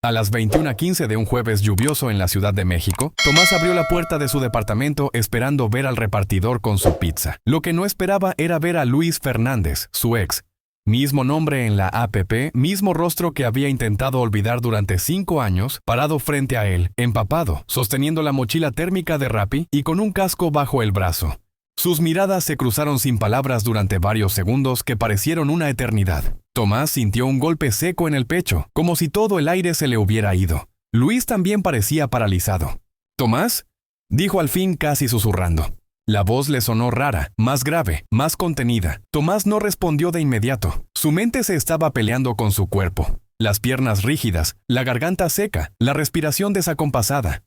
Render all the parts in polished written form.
A las 21:15 de un jueves lluvioso en la Ciudad de México, Tomás abrió la puerta de su departamento esperando ver al repartidor con su pizza. Lo que no esperaba era ver a Luis Fernández, su ex. Mismo nombre en la app, mismo rostro que había intentado olvidar durante 5 años, parado frente a él, empapado, sosteniendo la mochila térmica de Rappi y con un casco bajo el brazo. Sus miradas se cruzaron sin palabras durante varios segundos que parecieron una eternidad. Tomás sintió un golpe seco en el pecho, como si todo el aire se le hubiera ido. Luis también parecía paralizado. «¿Tomás?», dijo al fin casi susurrando. La voz le sonó rara, más grave, más contenida. Tomás no respondió de inmediato. Su mente se estaba peleando con su cuerpo. Las piernas rígidas, la garganta seca, la respiración desacompasada.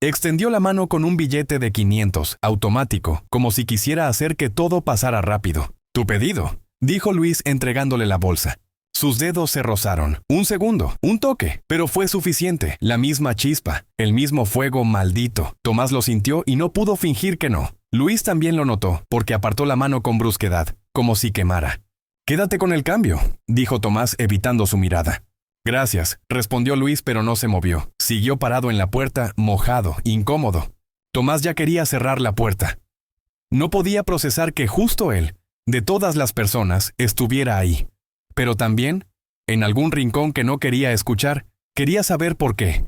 Extendió la mano con un billete de 500, automático, como si quisiera hacer que todo pasara rápido. «Tu pedido», dijo Luis entregándole la bolsa. Sus dedos se rozaron. Un segundo, un toque, pero fue suficiente. La misma chispa, el mismo fuego maldito. Tomás lo sintió y no pudo fingir que no. Luis también lo notó, porque apartó la mano con brusquedad, como si quemara. «Quédate con el cambio», dijo Tomás evitando su mirada. «Gracias», respondió Luis, pero no se movió. Siguió parado en la puerta, mojado, incómodo. Tomás ya quería cerrar la puerta. No podía procesar que justo él, de todas las personas, estuviera ahí. Pero también, en algún rincón que no quería escuchar, quería saber por qué.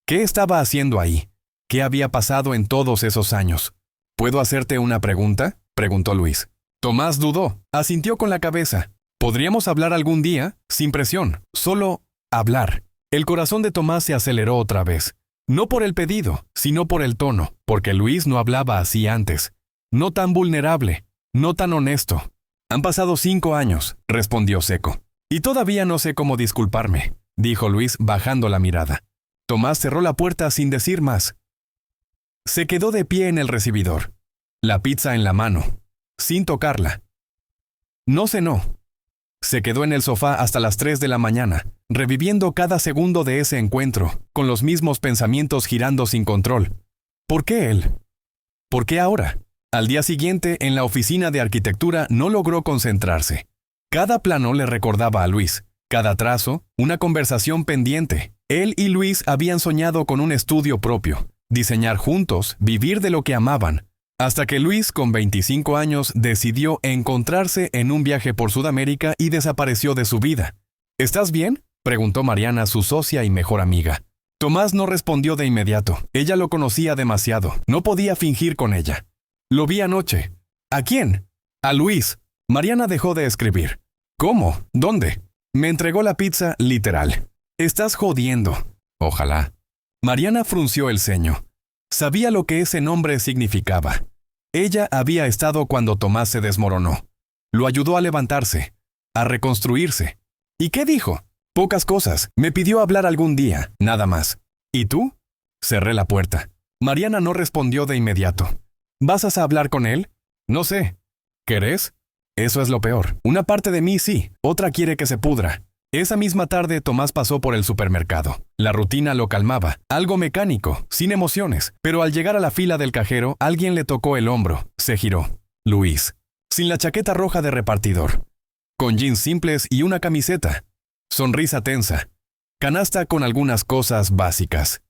¿Qué estaba haciendo ahí? ¿Qué había pasado en todos esos años? «¿Puedo hacerte una pregunta?», preguntó Luis. Tomás dudó, asintió con la cabeza. «¿Podríamos hablar algún día? Sin presión, solo hablar». El corazón de Tomás se aceleró otra vez. No por el pedido, sino por el tono, porque Luis no hablaba así antes. No tan vulnerable, no tan honesto. «Han pasado 5 años», respondió seco. «Y todavía no sé cómo disculparme», dijo Luis bajando la mirada. Tomás cerró la puerta sin decir más. Se quedó de pie en el recibidor, la pizza en la mano, sin tocarla. No cenó. Se quedó en el sofá hasta las 3 de la mañana, reviviendo cada segundo de ese encuentro, con los mismos pensamientos girando sin control. ¿Por qué él? ¿Por qué ahora? Al día siguiente, en la oficina de arquitectura, no logró concentrarse. Cada plano le recordaba a Luis, cada trazo, una conversación pendiente. Él y Luis habían soñado con un estudio propio, diseñar juntos, vivir de lo que amaban, hasta que Luis, con 25 años, decidió encontrarse en un viaje por Sudamérica y desapareció de su vida. «¿Estás bien?», preguntó Mariana, su socia y mejor amiga. Tomás no respondió de inmediato. Ella lo conocía demasiado. No podía fingir con ella. «Lo vi anoche». «¿A quién?» «A Luis». Mariana dejó de escribir. «¿Cómo? ¿Dónde?» «Me entregó la pizza, literal». «Estás jodiendo». «Ojalá». Mariana frunció el ceño. Sabía lo que ese nombre significaba. Ella había estado cuando Tomás se desmoronó. Lo ayudó a levantarse, a reconstruirse. ¿Y qué dijo? Pocas cosas. Me pidió hablar algún día, nada más. ¿Y tú? Cerré la puerta. Mariana no respondió de inmediato. ¿Vas a hablar con él? No sé. ¿Querés? Eso es lo peor. Una parte de mí sí, otra quiere que se pudra. Esa misma tarde Tomás pasó por el supermercado. La rutina lo calmaba, algo mecánico, sin emociones, pero al llegar a la fila del cajero, alguien le tocó el hombro. Se giró. Luis. Sin la chaqueta roja de repartidor. Con jeans simples y una camiseta. Sonrisa tensa. Canasta con algunas cosas básicas.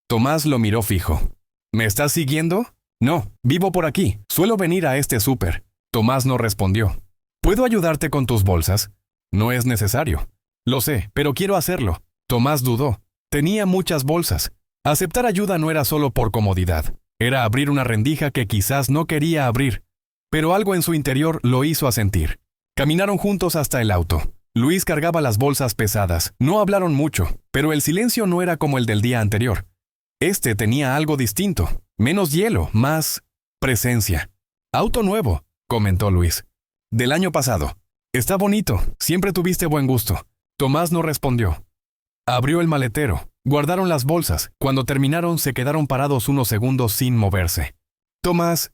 Tomás lo miró fijo. ¿Me estás siguiendo? No, vivo por aquí. Suelo venir a este súper. Tomás no respondió. ¿Puedo ayudarte con tus bolsas? No es necesario. Lo sé, pero quiero hacerlo. Tomás dudó. Tenía muchas bolsas. Aceptar ayuda no era solo por comodidad. Era abrir una rendija que quizás no quería abrir. Pero algo en su interior lo hizo asentir. Caminaron juntos hasta el auto. Luis cargaba las bolsas pesadas. No hablaron mucho, pero el silencio no era como el del día anterior. Este tenía algo distinto. Menos hielo, más presencia. «Auto nuevo», comentó Luis. «Del año pasado. Está bonito. Siempre tuviste buen gusto». Tomás no respondió. Abrió el maletero. Guardaron las bolsas. Cuando terminaron, se quedaron parados unos segundos sin moverse. «Tomás».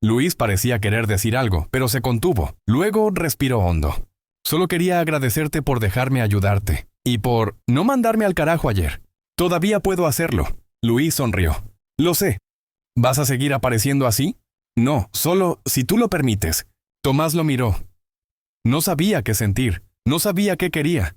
Luis parecía querer decir algo, pero se contuvo. Luego respiró hondo. «Solo quería agradecerte por dejarme ayudarte. Y por no mandarme al carajo ayer. Todavía puedo hacerlo». Luis sonrió. «Lo sé». «¿Vas a seguir apareciendo así?» «No, solo si tú lo permites». Tomás lo miró. No sabía qué sentir. No sabía qué quería.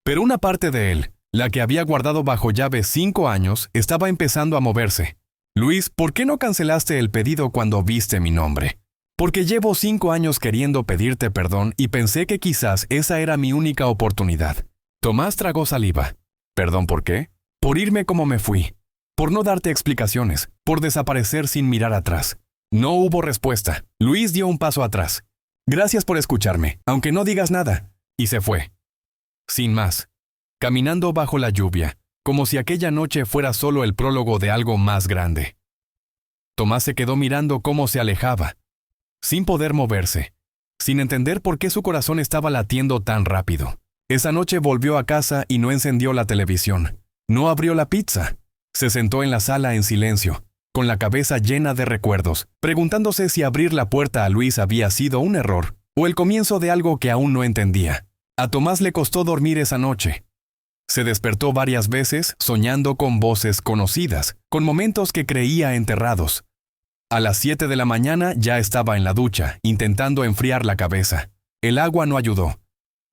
Pero una parte de él, La que había guardado bajo llave 5 años estaba empezando a moverse. Luis, ¿por qué no cancelaste el pedido cuando viste mi nombre? Porque llevo 5 años queriendo pedirte perdón y pensé que quizás esa era mi única oportunidad. Tomás tragó saliva. ¿Perdón por qué? Por irme como me fui. Por no darte explicaciones. Por desaparecer sin mirar atrás. No hubo respuesta. Luis dio un paso atrás. Gracias por escucharme, aunque no digas nada. Y se fue. Sin más. Caminando bajo la lluvia, como si aquella noche fuera solo el prólogo de algo más grande. Tomás se quedó mirando cómo se alejaba, sin poder moverse, sin entender por qué su corazón estaba latiendo tan rápido. Esa noche volvió a casa y no encendió la televisión. No abrió la pizza. Se sentó en la sala en silencio, con la cabeza llena de recuerdos, preguntándose si abrir la puerta a Luis había sido un error o el comienzo de algo que aún no entendía. A Tomás le costó dormir esa noche. Se despertó varias veces soñando con voces conocidas, con momentos que creía enterrados. A las 7 de la mañana ya estaba en la ducha, intentando enfriar la cabeza. El agua no ayudó.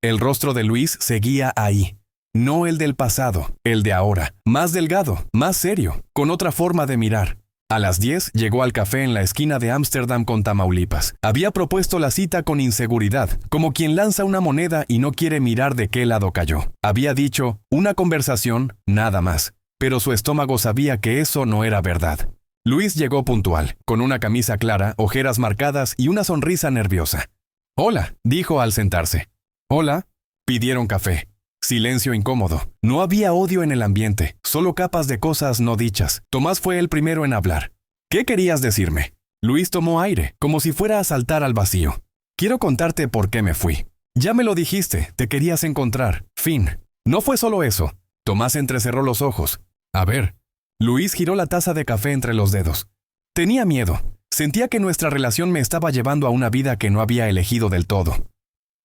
El rostro de Luis seguía ahí. No el del pasado, el de ahora, más delgado, más serio, con otra forma de mirar. A las 10 llegó al café en la esquina de Ámsterdam con Tamaulipas. Había propuesto la cita con inseguridad, como quien lanza una moneda y no quiere mirar de qué lado cayó. Había dicho, una conversación, nada más. Pero su estómago sabía que eso no era verdad. Luis llegó puntual, con una camisa clara, ojeras marcadas y una sonrisa nerviosa. «Hola», dijo al sentarse. «Hola». Pidieron café. Silencio incómodo. No había odio en el ambiente, solo capas de cosas no dichas. Tomás fue el primero en hablar. «¿Qué querías decirme?» Luis tomó aire, como si fuera a saltar al vacío. «Quiero contarte por qué me fui. Ya me lo dijiste, te querías encontrar. Fin. No fue solo eso». Tomás entrecerró los ojos. «A ver». Luis giró la taza de café entre los dedos. «Tenía miedo. Sentía que nuestra relación me estaba llevando a una vida que no había elegido del todo.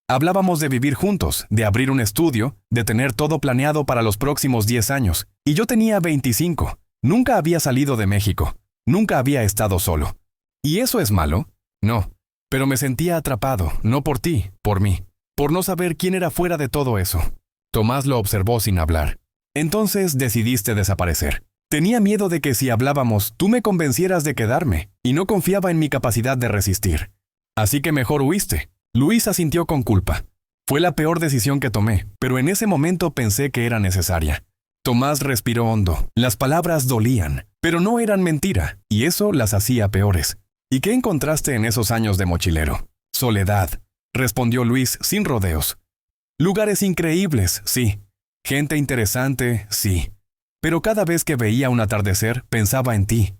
Hablábamos de vivir juntos, de abrir un estudio, de tener todo planeado para los próximos 10 años. Y yo tenía 25. Nunca había salido de México. Nunca había estado solo. ¿Y eso es malo? No. Pero me sentía atrapado, no por ti, por mí. Por no saber quién era fuera de todo eso». Tomás lo observó sin hablar. «Entonces decidiste desaparecer. Tenía miedo de que si hablábamos, tú me convencieras de quedarme, y no confiaba en mi capacidad de resistir. Así que mejor huiste». Luis asintió con culpa. «Fue la peor decisión que tomé, pero en ese momento pensé que era necesaria». Tomás respiró hondo. Las palabras dolían, pero no eran mentira, y eso las hacía peores. «¿Y qué encontraste en esos años de mochilero?» «Soledad», respondió Luis sin rodeos. «Lugares increíbles, sí. Gente interesante, sí. Pero cada vez que veía un atardecer, pensaba en ti.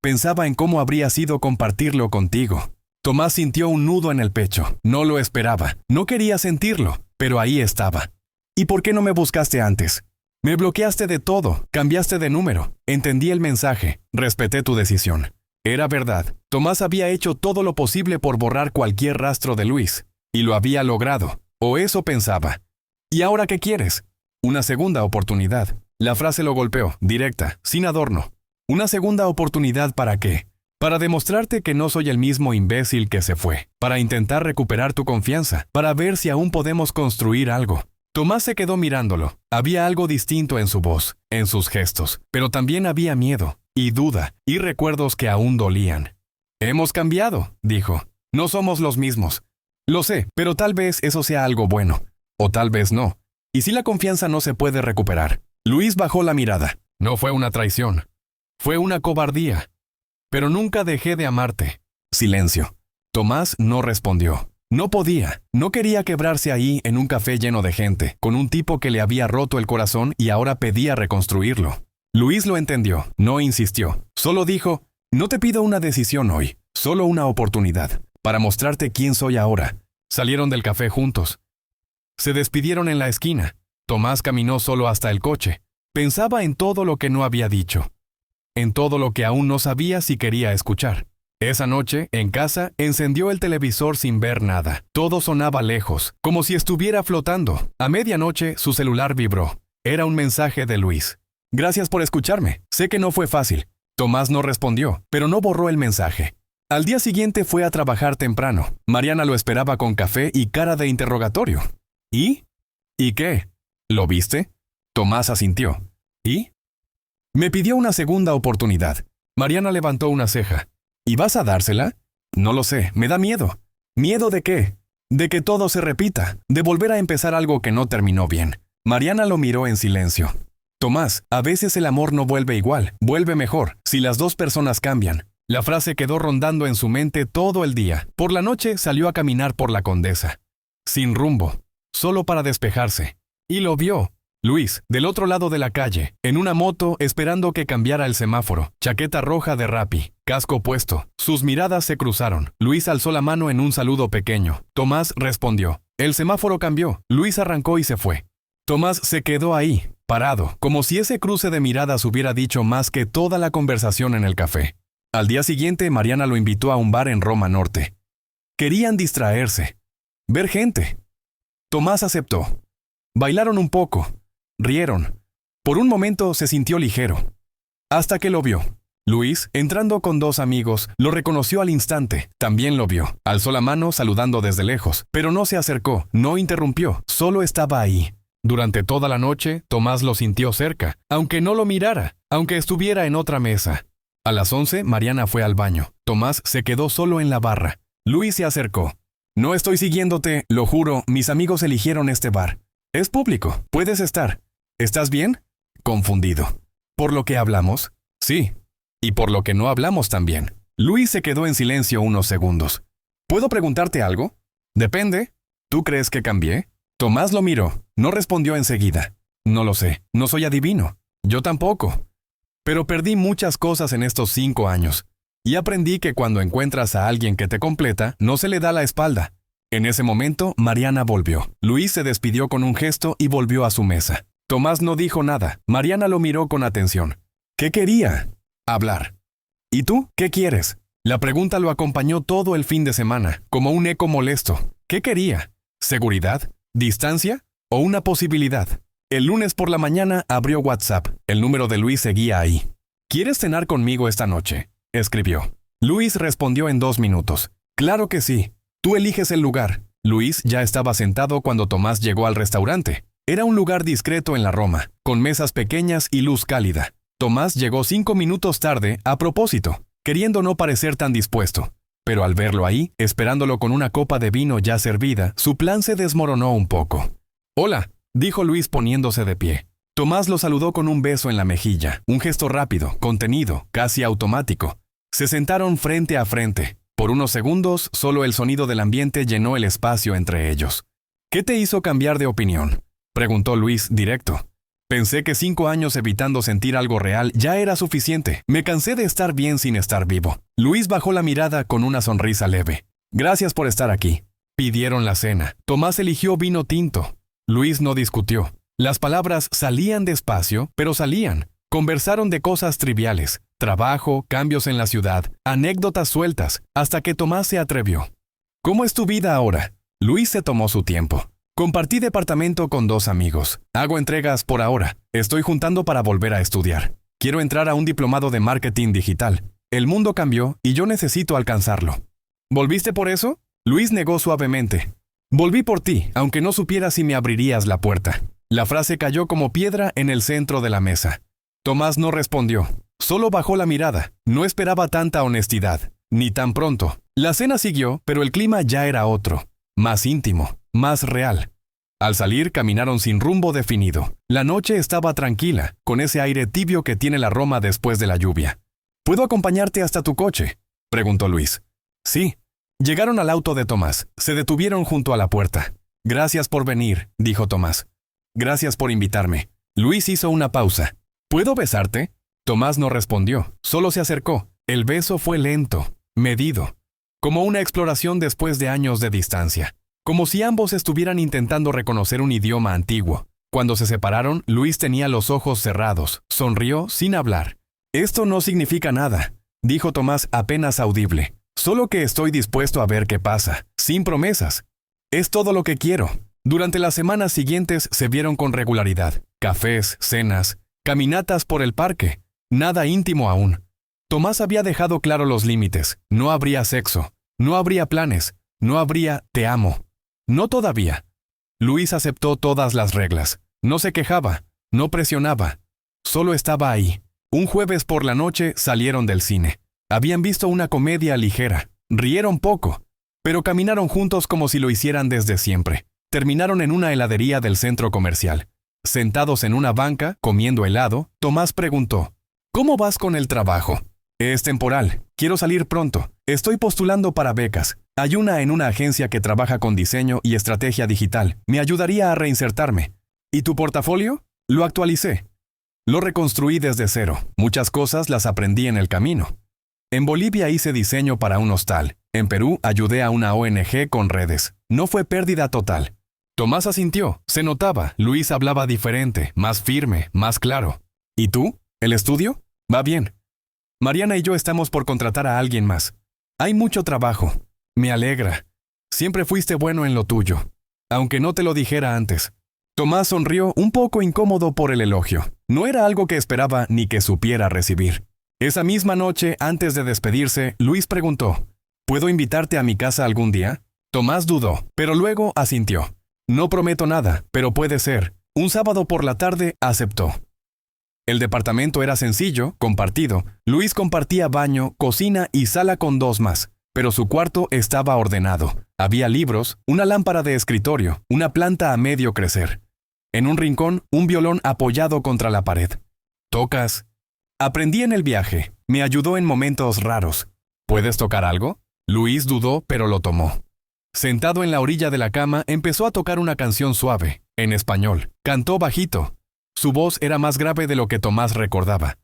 Pensaba en cómo habría sido compartirlo contigo». Tomás sintió un nudo en el pecho. No lo esperaba. No quería sentirlo, pero ahí estaba. «¿Y por qué no me buscaste antes? Me bloqueaste de todo, cambiaste de número. Entendí el mensaje, respeté tu decisión». Era verdad. Tomás había hecho todo lo posible por borrar cualquier rastro de Luis. Y lo había logrado. O eso pensaba. «¿Y ahora qué quieres?» «Una segunda oportunidad». La frase lo golpeó, directa, sin adorno. «¿Una segunda oportunidad para qué?» «Para demostrarte que no soy el mismo imbécil que se fue. Para intentar recuperar tu confianza. Para ver si aún podemos construir algo». Tomás se quedó mirándolo. Había algo distinto en su voz, en sus gestos. Pero también había miedo, y duda, y recuerdos que aún dolían. «Hemos cambiado», dijo. «No somos los mismos. Lo sé, pero tal vez eso sea algo bueno. O tal vez no. ¿Y si la confianza no se puede recuperar?» Luis bajó la mirada. «No fue una traición. Fue una cobardía. Pero nunca dejé de amarte». Silencio. Tomás no respondió. No podía. No quería quebrarse ahí en un café lleno de gente, con un tipo que le había roto el corazón y ahora pedía reconstruirlo. Luis lo entendió. No insistió. Solo dijo, «No te pido una decisión hoy, solo una oportunidad, para mostrarte quién soy ahora». Salieron del café juntos. Se despidieron en la esquina. Tomás caminó solo hasta el coche. Pensaba en todo lo que no había dicho. En todo lo que aún no sabía si quería escuchar. Esa noche, en casa, encendió el televisor sin ver nada. Todo sonaba lejos, como si estuviera flotando. A medianoche, su celular vibró. Era un mensaje de Luis. «Gracias por escucharme. Sé que no fue fácil». Tomás no respondió, pero no borró el mensaje. Al día siguiente fue a trabajar temprano. Mariana lo esperaba con café y cara de interrogatorio. «¿Y? ¿Y qué? ¿Lo viste?» Tomás asintió. ¿Y? Me pidió una segunda oportunidad. Mariana levantó una ceja. ¿Y vas a dársela? No lo sé, me da miedo. ¿Miedo de qué? De que todo se repita, de volver a empezar algo que no terminó bien. Mariana lo miró en silencio. Tomás, a veces el amor no vuelve igual, vuelve mejor, si las dos personas cambian. La frase quedó rondando en su mente todo el día. Por la noche salió a caminar por la Condesa. Sin rumbo, solo para despejarse. Y lo vio. Luis, del otro lado de la calle, en una moto esperando que cambiara el semáforo, chaqueta roja de Rappi, casco puesto. Sus miradas se cruzaron. Luis alzó la mano en un saludo pequeño. Tomás respondió. El semáforo cambió. Luis arrancó y se fue. Tomás se quedó ahí, parado, como si ese cruce de miradas hubiera dicho más que toda la conversación en el café. Al día siguiente, Mariana lo invitó a un bar en Roma Norte. Querían distraerse, ver gente. Tomás aceptó. Bailaron un poco, rieron. Por un momento se sintió ligero. Hasta que lo vio. Luis, entrando con dos amigos, lo reconoció al instante. También lo vio. Alzó la mano saludando desde lejos, pero no se acercó, no interrumpió, solo estaba ahí. Durante toda la noche, Tomás lo sintió cerca, aunque no lo mirara, aunque estuviera en otra mesa. A las 11, Mariana fue al baño. Tomás se quedó solo en la barra. Luis se acercó. No estoy siguiéndote, lo juro, mis amigos eligieron este bar. Es público, puedes estar. ¿Estás bien? Confundido. ¿Por lo que hablamos? Sí. Y por lo que no hablamos también. Luis se quedó en silencio unos segundos. ¿Puedo preguntarte algo? Depende. ¿Tú crees que cambié? Tomás lo miró. No respondió enseguida. No lo sé. No soy adivino. Yo tampoco. Pero perdí muchas cosas en estos 5 años. Y aprendí que cuando encuentras a alguien que te completa, no se le da la espalda. En ese momento, Mariana volvió. Luis se despidió con un gesto y volvió a su mesa. Tomás no dijo nada. Mariana lo miró con atención. ¿Qué quería? Hablar. ¿Y tú? ¿Qué quieres? La pregunta lo acompañó todo el fin de semana, como un eco molesto. ¿Qué quería? ¿Seguridad? ¿Distancia? ¿O una posibilidad? El lunes por la mañana abrió WhatsApp. El número de Luis seguía ahí. ¿Quieres cenar conmigo esta noche? Escribió. Luis respondió en 2 minutos. Claro que sí. Tú eliges el lugar. Luis ya estaba sentado cuando Tomás llegó al restaurante. Era un lugar discreto en la Roma, con mesas pequeñas y luz cálida. Tomás llegó 5 minutos tarde a propósito, queriendo no parecer tan dispuesto. Pero al verlo ahí, esperándolo con una copa de vino ya servida, su plan se desmoronó un poco. «Hola», dijo Luis poniéndose de pie. Tomás lo saludó con un beso en la mejilla, un gesto rápido, contenido, casi automático. Se sentaron frente a frente. Por unos segundos, solo el sonido del ambiente llenó el espacio entre ellos. «¿Qué te hizo cambiar de opinión?», preguntó Luis directo. «Pensé que 5 años evitando sentir algo real ya era suficiente. Me cansé de estar bien sin estar vivo». Luis bajó la mirada con una sonrisa leve. «Gracias por estar aquí». Pidieron la cena. Tomás eligió vino tinto. Luis no discutió. Las palabras salían despacio, pero salían. Conversaron de cosas triviales, trabajo, cambios en la ciudad, anécdotas sueltas, hasta que Tomás se atrevió. «¿Cómo es tu vida ahora?». Luis se tomó su tiempo. «Compartí departamento con 2 amigos. Hago entregas por ahora. Estoy juntando para volver a estudiar. Quiero entrar a un diplomado de marketing digital. El mundo cambió y yo necesito alcanzarlo». «¿Volviste por eso?». Luis negó suavemente. «Volví por ti, aunque no supiera si me abrirías la puerta». La frase cayó como piedra en el centro de la mesa. Tomás no respondió. Solo bajó la mirada. No esperaba tanta honestidad, ni tan pronto. La cena siguió, pero el clima ya era otro. Más íntimo, más real. Al salir, caminaron sin rumbo definido. La noche estaba tranquila, con ese aire tibio que tiene la Roma después de la lluvia. «¿Puedo acompañarte hasta tu coche?», preguntó Luis. «Sí». Llegaron al auto de Tomás. Se detuvieron junto a la puerta. «Gracias por venir», dijo Tomás. «Gracias por invitarme». Luis hizo una pausa. «¿Puedo besarte?». Tomás no respondió, solo se acercó. El beso fue lento, medido, como una exploración después de años de distancia. Como si ambos estuvieran intentando reconocer un idioma antiguo. Cuando se separaron, Luis tenía los ojos cerrados, sonrió sin hablar. «Esto no significa nada», dijo Tomás apenas audible. «Solo que estoy dispuesto a ver qué pasa, sin promesas. Es todo lo que quiero». Durante las semanas siguientes se vieron con regularidad. Cafés, cenas, caminatas por el parque. Nada íntimo aún. Tomás había dejado claro los límites. No habría sexo. No habría planes. No habría «te amo». No todavía. Luis aceptó todas las reglas. No se quejaba. No presionaba. Solo estaba ahí. Un jueves por la noche salieron del cine. Habían visto una comedia ligera. Rieron poco, pero caminaron juntos como si lo hicieran desde siempre. Terminaron en una heladería del centro comercial. Sentados en una banca, comiendo helado, Tomás preguntó: ¿Cómo vas con el trabajo? Es temporal. Quiero salir pronto. Estoy postulando para becas. Hay una en una agencia que trabaja con diseño y estrategia digital. Me ayudaría a reinsertarme. ¿Y tu portafolio? Lo actualicé. Lo reconstruí desde cero. Muchas cosas las aprendí en el camino. En Bolivia hice diseño para un hostal. En Perú ayudé a una ONG con redes. No fue pérdida total. Tomás asintió. Se notaba. Luis hablaba diferente, más firme, más claro. ¿Y tú? ¿El estudio? Va bien. Mariana y yo estamos por contratar a alguien más. Hay mucho trabajo. Me alegra. Siempre fuiste bueno en lo tuyo. Aunque no te lo dijera antes. Tomás sonrió, un poco incómodo por el elogio. No era algo que esperaba ni que supiera recibir. Esa misma noche, antes de despedirse, Luis preguntó: ¿Puedo invitarte a mi casa algún día? Tomás dudó, pero luego asintió. No prometo nada, pero puede ser. Un sábado por la tarde aceptó. El departamento era sencillo, compartido. Luis compartía baño, cocina y sala con 2 más, pero su cuarto estaba ordenado. Había libros, una lámpara de escritorio, una planta a medio crecer. En un rincón, un violón apoyado contra la pared. ¿Tocas? Aprendí en el viaje. Me ayudó en momentos raros. ¿Puedes tocar algo? Luis dudó, pero lo tomó. Sentado en la orilla de la cama, empezó a tocar una canción suave, en español. Cantó bajito. Su voz era más grave de lo que Tomás recordaba,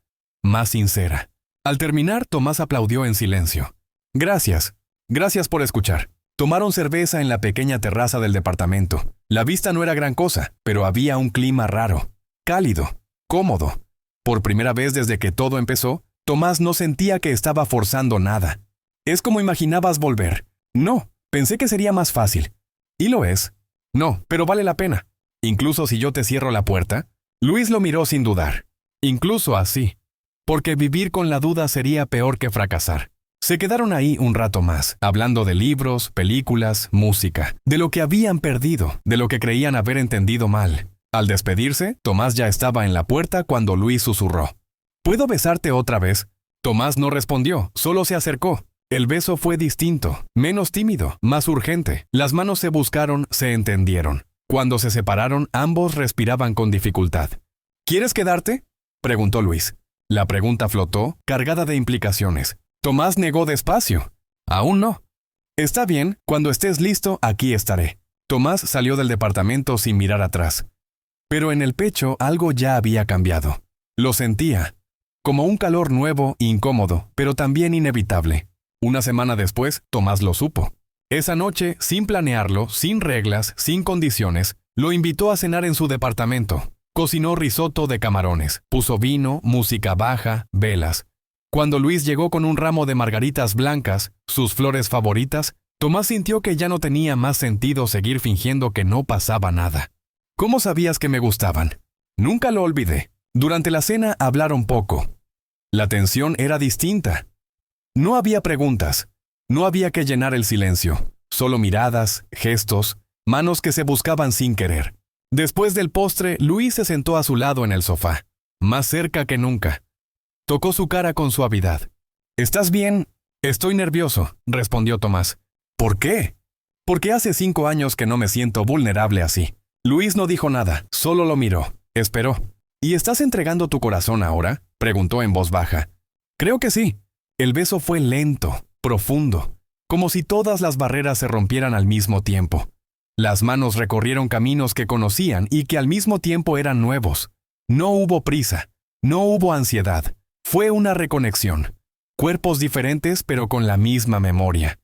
más sincera. Al terminar, Tomás aplaudió en silencio. Gracias. Gracias por escuchar. Tomaron cerveza en la pequeña terraza del departamento. La vista no era gran cosa, pero había un clima raro, cálido, cómodo. Por primera vez desde que todo empezó, Tomás no sentía que estaba forzando nada. ¿Es como imaginabas volver? No, pensé que sería más fácil. ¿Y lo es? No, pero vale la pena. Incluso si yo te cierro la puerta. Luis lo miró sin dudar. Incluso así. Porque vivir con la duda sería peor que fracasar. Se quedaron ahí un rato más, hablando de libros, películas, música, de lo que habían perdido, de lo que creían haber entendido mal. Al despedirse, Tomás ya estaba en la puerta cuando Luis susurró: ¿Puedo besarte otra vez? Tomás no respondió, solo se acercó. El beso fue distinto, menos tímido, más urgente. Las manos se buscaron, se entendieron. Cuando se separaron, ambos respiraban con dificultad. ¿Quieres quedarte?, preguntó Luis. La pregunta flotó, cargada de implicaciones. Tomás negó despacio. Aún no. Está bien, cuando estés listo, aquí estaré. Tomás salió del departamento sin mirar atrás. Pero en el pecho algo ya había cambiado. Lo sentía, como un calor nuevo, incómodo, pero también inevitable. Una semana después, Tomás lo supo. Esa noche, sin planearlo, sin reglas, sin condiciones, lo invitó a cenar en su departamento. Cocinó risotto de camarones, puso vino, música baja, velas. Cuando Luis llegó con un ramo de margaritas blancas, sus flores favoritas, Tomás sintió que ya no tenía más sentido seguir fingiendo que no pasaba nada. ¿Cómo sabías que me gustaban? Nunca lo olvidé. Durante la cena hablaron poco. La tensión era distinta. No había preguntas. No había que llenar el silencio. Solo miradas, gestos, manos que se buscaban sin querer. Después del postre, Luis se sentó a su lado en el sofá, más cerca que nunca. Tocó su cara con suavidad. ¿Estás bien? Estoy nervioso, respondió Tomás. ¿Por qué? Porque hace 5 años que no me siento vulnerable así. Luis no dijo nada, solo lo miró. Esperó. ¿Y estás entregando tu corazón ahora?, preguntó en voz baja. Creo que sí. El beso fue lento, profundo, como si todas las barreras se rompieran al mismo tiempo. Las manos recorrieron caminos que conocían y que al mismo tiempo eran nuevos. No hubo prisa, no hubo ansiedad. Fue una reconexión. Cuerpos diferentes pero con la misma memoria.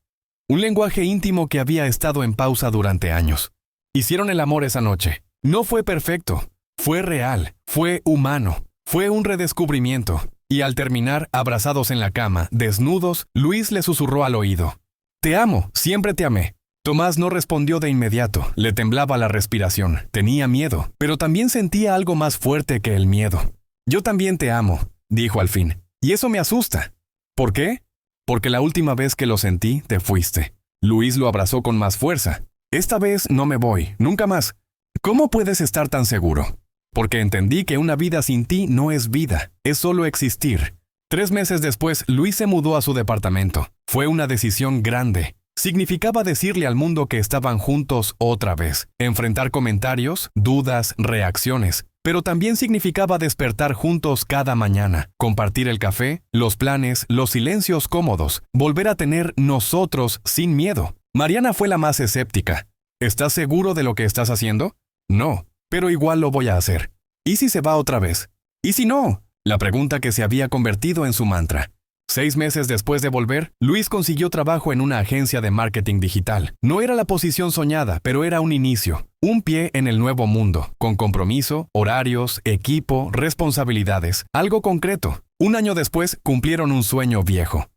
Un lenguaje íntimo que había estado en pausa durante años. Hicieron el amor esa noche. No fue perfecto. Fue real. Fue humano. Fue un redescubrimiento. Y al terminar, abrazados en la cama, desnudos, Luis le susurró al oído: «Te amo, siempre te amé». Tomás no respondió de inmediato. Le temblaba la respiración. Tenía miedo, pero también sentía algo más fuerte que el miedo. «Yo también te amo», dijo al fin. «Y eso me asusta». ¿Por qué? Porque la última vez que lo sentí, te fuiste. Luis lo abrazó con más fuerza. «Esta vez no me voy, nunca más». «¿Cómo puedes estar tan seguro?». porque entendí que una vida sin ti no es vida, es solo existir. 3 meses después, Luis se mudó a su departamento. Fue una decisión grande. Significaba decirle al mundo que estaban juntos otra vez, enfrentar comentarios, dudas, reacciones. Pero también significaba despertar juntos cada mañana, compartir el café, los planes, los silencios cómodos, volver a tener nosotros sin miedo. Mariana fue la más escéptica. ¿Estás seguro de lo que estás haciendo? No, pero igual lo voy a hacer. ¿Y si se va otra vez? ¿Y si no? La pregunta que se había convertido en su mantra. 6 meses después de volver, Luis consiguió trabajo en una agencia de marketing digital. No era la posición soñada, pero era un inicio, un pie en el nuevo mundo, con compromiso, horarios, equipo, responsabilidades, algo concreto. 1 año después, cumplieron un sueño viejo.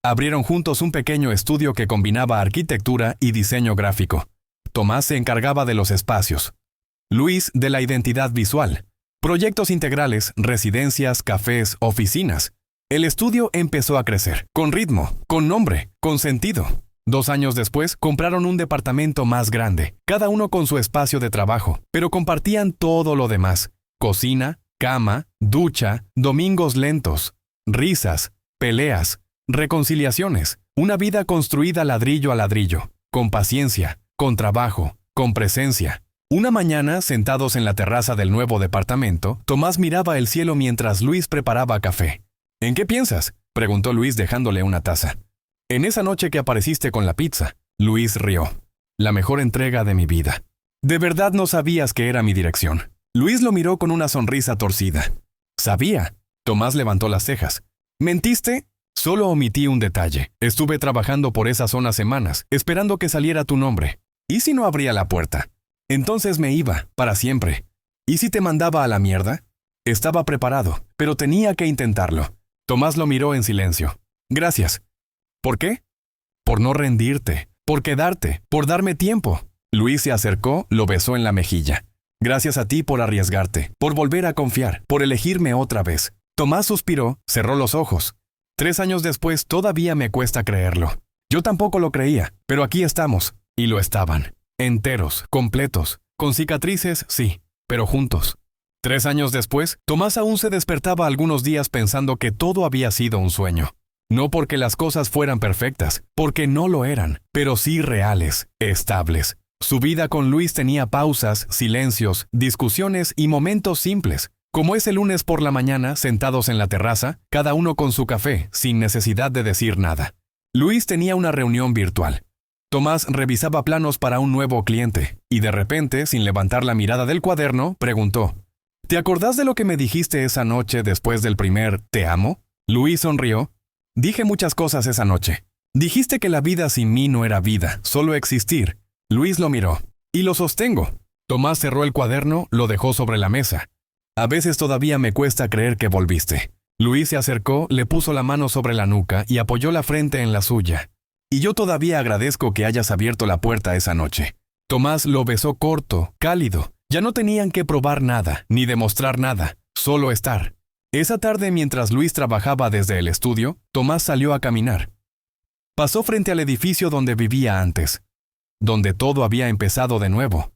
Abrieron juntos un pequeño estudio que combinaba arquitectura y diseño gráfico. Tomás se encargaba de los espacios, Luis de la identidad visual, proyectos integrales, residencias, cafés, oficinas. El estudio empezó a crecer, con ritmo, con nombre, con sentido. 2 años después, compraron un departamento más grande, cada uno con su espacio de trabajo, pero compartían todo lo demás: cocina, cama, ducha, domingos lentos, risas, peleas, reconciliaciones, una vida construida ladrillo a ladrillo, con paciencia, con trabajo, con presencia. Una mañana, sentados en la terraza del nuevo departamento, Tomás miraba el cielo mientras Luis preparaba café. ¿En qué piensas?, preguntó Luis dejándole una taza. En esa noche que apareciste con la pizza. Luis rió. La mejor entrega de mi vida. ¿De verdad no sabías que era mi dirección? Luis lo miró con una sonrisa torcida. Sabía. Tomás levantó las cejas. ¿Mentiste? Solo omití un detalle. Estuve trabajando por esa zona semanas, esperando que saliera tu nombre. ¿Y si no abría la puerta? Entonces me iba, para siempre. ¿Y si te mandaba a la mierda? Estaba preparado, pero tenía que intentarlo. Tomás lo miró en silencio. Gracias. ¿Por qué? Por no rendirte, por quedarte, por darme tiempo. Luis se acercó, lo besó en la mejilla. Gracias a ti por arriesgarte, por volver a confiar, por elegirme otra vez. Tomás suspiró, cerró los ojos. 3 años después todavía me cuesta creerlo. Yo tampoco lo creía, pero aquí estamos. Y lo estaban. Enteros, completos, con cicatrices, sí, pero juntos. 3 años después, Tomás aún se despertaba algunos días pensando que todo había sido un sueño. No porque las cosas fueran perfectas, porque no lo eran, pero sí reales, estables. Su vida con Luis tenía pausas, silencios, discusiones y momentos simples, como ese lunes por la mañana, sentados en la terraza, cada uno con su café, sin necesidad de decir nada. Luis tenía una reunión virtual. Tomás revisaba planos para un nuevo cliente, y de repente, sin levantar la mirada del cuaderno, preguntó: ¿Te acordás de lo que me dijiste esa noche después del primer «te amo»? Luis sonrió. Dije muchas cosas esa noche. Dijiste que la vida sin mí no era vida, solo existir. Luis lo miró. Y lo sostengo. Tomás cerró el cuaderno, lo dejó sobre la mesa. A veces todavía me cuesta creer que volviste. Luis se acercó, le puso la mano sobre la nuca y apoyó la frente en la suya. Y yo todavía agradezco que hayas abierto la puerta esa noche. Tomás lo besó corto, cálido. Ya no tenían que probar nada, ni demostrar nada, solo estar. Esa tarde, mientras Luis trabajaba desde el estudio, Tomás salió a caminar. Pasó frente al edificio donde vivía antes, donde todo había empezado de nuevo.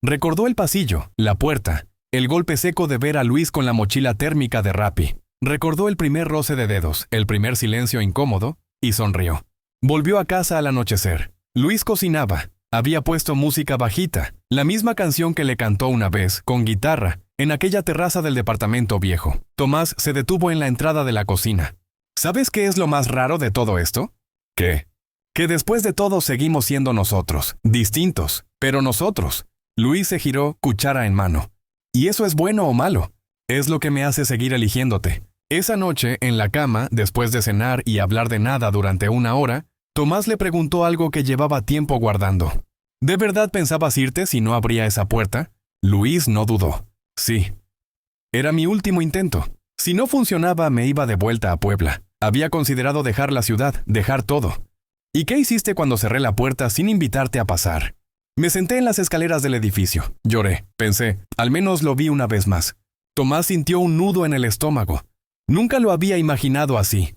Recordó el pasillo, la puerta, el golpe seco de ver a Luis con la mochila térmica de Rappi. Recordó el primer roce de dedos, el primer silencio incómodo, y sonrió. Volvió a casa al anochecer. Luis cocinaba. Había puesto música bajita, la misma canción que le cantó una vez, con guitarra, en aquella terraza del departamento viejo. Tomás se detuvo en la entrada de la cocina. ¿Sabes qué es lo más raro de todo esto? ¿Qué? Que después de todo seguimos siendo nosotros, distintos, pero nosotros. Luis se giró, cuchara en mano. ¿Y eso es bueno o malo? Es lo que me hace seguir eligiéndote. Esa noche, en la cama, después de cenar y hablar de nada durante 1 hora, Tomás le preguntó algo que llevaba tiempo guardando. ¿De verdad pensabas irte si no abría esa puerta? Luis no dudó. Sí. Era mi último intento. Si no funcionaba, me iba de vuelta a Puebla. Había considerado dejar la ciudad, dejar todo. ¿Y qué hiciste cuando cerré la puerta sin invitarte a pasar? Me senté en las escaleras del edificio. Lloré. Pensé, al menos lo vi una vez más. Tomás sintió un nudo en el estómago. Nunca lo había imaginado así.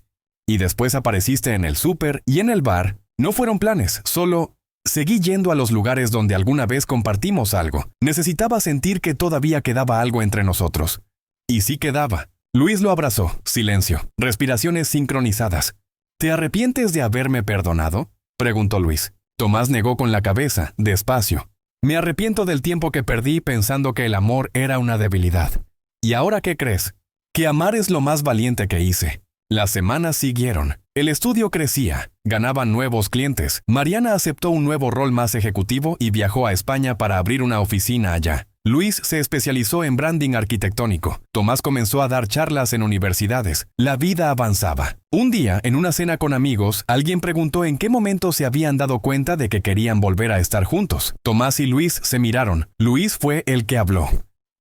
Y después apareciste en el súper y en el bar. No fueron planes, solo Seguí yendo a los lugares donde alguna vez compartimos algo. Necesitaba sentir que todavía quedaba algo entre nosotros. Y sí quedaba. Luis lo abrazó. Silencio. Respiraciones sincronizadas. ¿Te arrepientes de haberme perdonado?, preguntó Luis. Tomás negó con la cabeza, despacio. Me arrepiento del tiempo que perdí pensando que el amor era una debilidad. ¿Y ahora qué crees? Que amar es lo más valiente que hice. Las semanas siguieron. El estudio crecía. Ganaban nuevos clientes. Mariana aceptó un nuevo rol más ejecutivo y viajó a España para abrir una oficina allá. Luis se especializó en branding arquitectónico. Tomás comenzó a dar charlas en universidades. La vida avanzaba. Un día, en una cena con amigos, alguien preguntó en qué momento se habían dado cuenta de que querían volver a estar juntos. Tomás y Luis se miraron. Luis fue el que habló.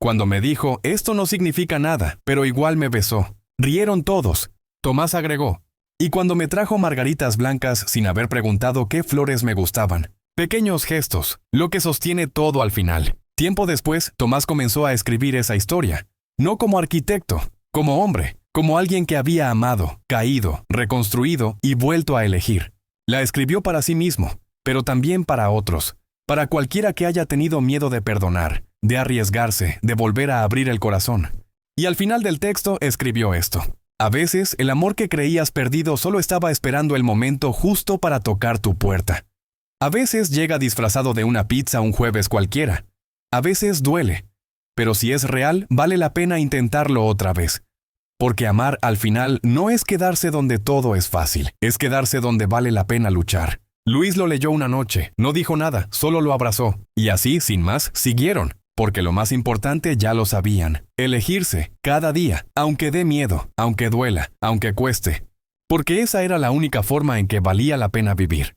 Cuando me dijo, esto no significa nada, pero igual me besó. Rieron todos. Tomás agregó, y cuando me trajo margaritas blancas sin haber preguntado qué flores me gustaban. Pequeños gestos, lo que sostiene todo al final. Tiempo después, Tomás comenzó a escribir esa historia. No como arquitecto, como hombre, como alguien que había amado, caído, reconstruido y vuelto a elegir. La escribió para sí mismo, pero también para otros. Para cualquiera que haya tenido miedo de perdonar, de arriesgarse, de volver a abrir el corazón. Y al final del texto escribió esto. A veces, el amor que creías perdido solo estaba esperando el momento justo para tocar tu puerta. A veces llega disfrazado de una pizza un jueves cualquiera. A veces duele. Pero si es real, vale la pena intentarlo otra vez. Porque amar al final no es quedarse donde todo es fácil, es quedarse donde vale la pena luchar. Luis lo leyó una noche, no dijo nada, solo lo abrazó. Y así, sin más, siguieron. Porque lo más importante ya lo sabían. Elegirse, cada día, aunque dé miedo, aunque duela, aunque cueste. Porque esa era la única forma en que valía la pena vivir.